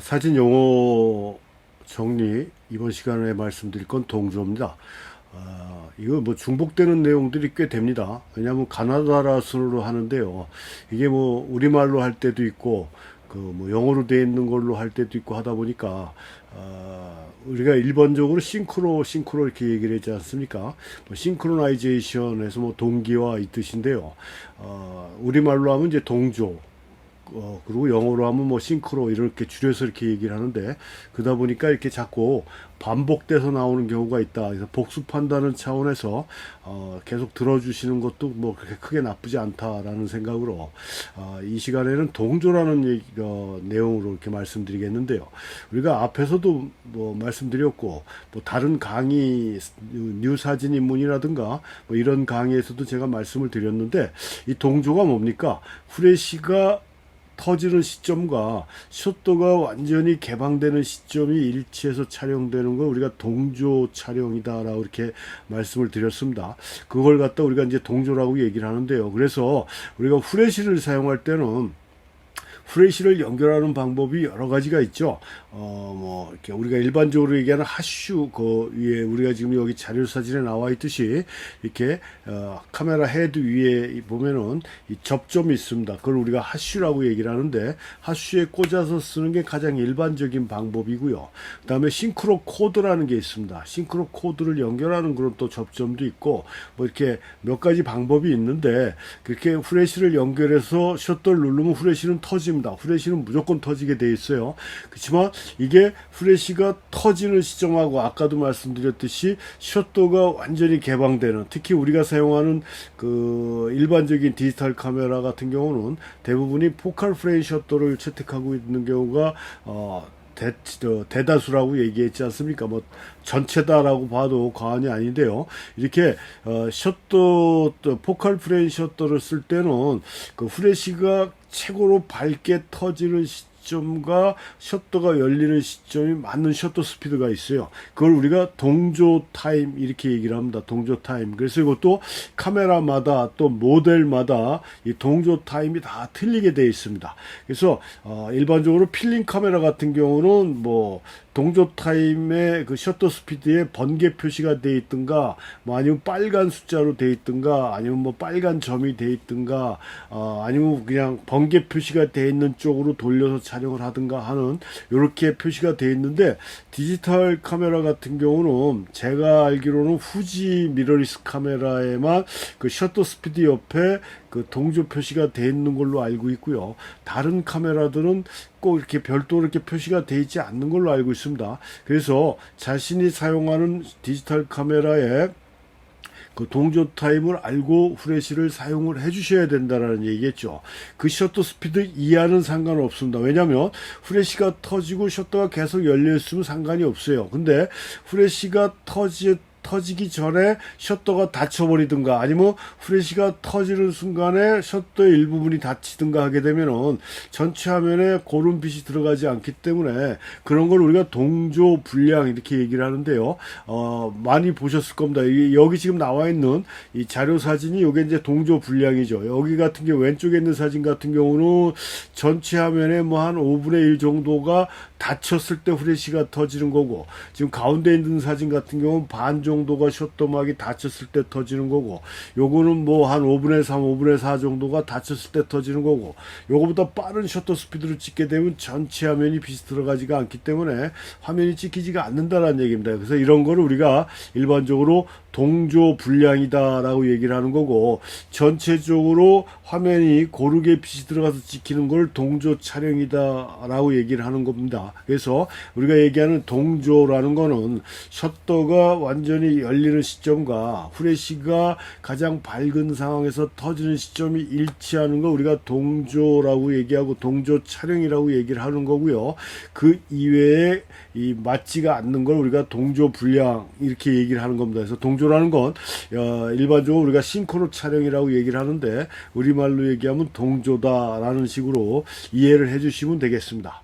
사진 용어 정리 이번 시간에 말씀드릴 건 동조입니다. 이거 뭐 중복되는 내용들이 꽤 됩니다. 왜냐하면 가나다라 순으로 하는데요. 이게 뭐 우리말로 할 때도 있고 그 뭐 영어로 되어 있는 걸로 할 때도 있고 하다 보니까 우리가 일반적으로 싱크로 이렇게 얘기를 하지 않습니까? 뭐 싱크로나이제이션에서 뭐 동기화 이 뜻인데요. 우리말로 하면 이제 동조, 그리고 영어로 하면 뭐 싱크로 이렇게 줄여서 이렇게 얘기를 하는데, 그러다 보니까 이렇게 자꾸 반복돼서 나오는 경우가 있다. 그래서 복습한다는 차원에서 계속 들어주시는 것도 뭐 그렇게 크게 나쁘지 않다라는 생각으로 이 시간에는 동조라는 내용으로 이렇게 말씀드리겠는데요. 우리가 앞에서도 뭐 말씀드렸고, 뭐 다른 강의 뉴 사진 입문이라든가 뭐 이런 강의에서도 제가 말씀을 드렸는데, 이 동조가 뭡니까? 후레쉬가 터지는 시점과 셔터가 완전히 개방되는 시점이 일치해서 촬영되는 걸 우리가 동조 촬영이다라고 이렇게 말씀을 드렸습니다. 그걸 갖다 우리가 이제 동조라고 얘기를 하는데요. 그래서 우리가 후레쉬를 사용할 때는 후레쉬를 연결하는 방법이 여러 가지가 있죠. 뭐 이렇게 우리가 일반적으로 얘기하는 핫슈 그 위에 우리가 지금 여기 자료 사진에 나와 있듯이 이렇게 카메라 헤드 위에 보면은 이 접점이 있습니다. 그걸 우리가 핫슈라고 얘기를 하는데, 핫슈에 꽂아서 쓰는 게 가장 일반적인 방법이고요. 그다음에 싱크로 코드라는 게 있습니다. 싱크로 코드를 연결하는 그런 또 접점도 있고, 뭐 이렇게 몇 가지 방법이 있는데, 그렇게 후레쉬를 연결해서 셔터를 누르면 후레쉬는 터집니다. 후레쉬는 무조건 터지게 돼 있어요. 그렇지만 이게 후레쉬가 터지는 시점하고 아까도 말씀드렸듯이 셔터가 완전히 개방되는, 특히 우리가 사용하는 그 일반적인 디지털 카메라 같은 경우는 대부분이 포칼 프레임 셔터를 채택하고 있는 경우가 대다수라고 얘기했지 않습니까? 뭐 전체다라고 봐도 과언이 아닌데요. 이렇게 셔터 포칼 프레임 셔터를 쓸 때는 그 후레쉬가 최고로 밝게 터지는 시점과 셔터가 열리는 시점이 맞는 셔터 스피드가 있어요. 그걸 우리가 동조 타임 이렇게 얘기를 합니다. 동조 타임. 그래서 이것도 카메라마다 또 모델마다 이 동조 타임이 다 틀리게 되어 있습니다. 그래서 일반적으로 필름 카메라 같은 경우는 뭐 동조 타임의 그 셔터 스피드에 번개 표시가 되어 있든가, 뭐 아니면 빨간 숫자로 되어 있든가, 아니면 뭐 빨간 점이 되어 있든가, 아니면 그냥 번개 표시가 되어 있는 쪽으로 돌려서 촬영을 하든가 하는 이렇게 표시가 되어 있는데, 디지털 카메라 같은 경우는 제가 알기로는 후지 미러리스 카메라에만 그 셔터 스피드 옆에 그 동조 표시가 되어 있는 걸로 알고 있고요. 다른 카메라들은 꼭 이렇게 별도로 이렇게 표시가 되어 있지 않는 걸로 알고 있습니다. 그래서 자신이 사용하는 디지털 카메라에 그 동조 타임을 알고 후레쉬를 사용을 해 주셔야 된다라는 얘기겠죠. 그 셔터 스피드 이하는 상관없습니다. 왜냐하면 후레쉬가 터지고 셔터가 계속 열려 있으면 상관이 없어요. 근데 후레쉬가 터지기 전에 셔터가 닫혀버리든가, 아니면 후레쉬가 터지는 순간에 셔터의 일부분이 닫히든가 하게 되면은 전체 화면에 고른 빛이 들어가지 않기 때문에 그런 걸 우리가 동조 불량 이렇게 얘기를 하는데요. 많이 보셨을 겁니다. 여기 지금 나와 있는 이 자료 사진이 요게 이제 동조 불량이죠. 여기 같은 경우 왼쪽에 있는 사진 같은 경우는 전체 화면에 뭐 한 5분의 1 정도가 닫혔을 때 후레쉬가 터지는 거고, 지금 가운데 있는 사진 같은 경우는 반 정도가 셔터막이 닫혔을 때 터지는 거고, 요거는 뭐 한 5분의 3, 5분의 4 정도가 닫혔을 때 터지는 거고, 요거보다 빠른 셔터 스피드로 찍게 되면 전체 화면이 빛이 들어가지가 않기 때문에 화면이 찍히지가 않는다라는 얘기입니다. 그래서 이런 거를 우리가 일반적으로 동조 불량이다라고 얘기를 하는 거고, 전체적으로 화면이 고르게 빛이 들어가서 찍히는 걸 동조 촬영이다라고 얘기를 하는 겁니다. 그래서 우리가 얘기하는 동조라는 거는 셔터가 완전히 열리는 시점과 후레쉬가 가장 밝은 상황에서 터지는 시점이 일치하는 걸 우리가 동조라고 얘기하고 동조 촬영이라고 얘기를 하는 거고요. 그 이외에 이 맞지가 않는 걸 우리가 동조 불량 이렇게 얘기를 하는 겁니다. 그래서 동조라는 건 일반적으로 우리가 싱크로 촬영이라고 얘기를 하는데, 우리말로 얘기하면 동조다라는 식으로 이해를 해 주시면 되겠습니다.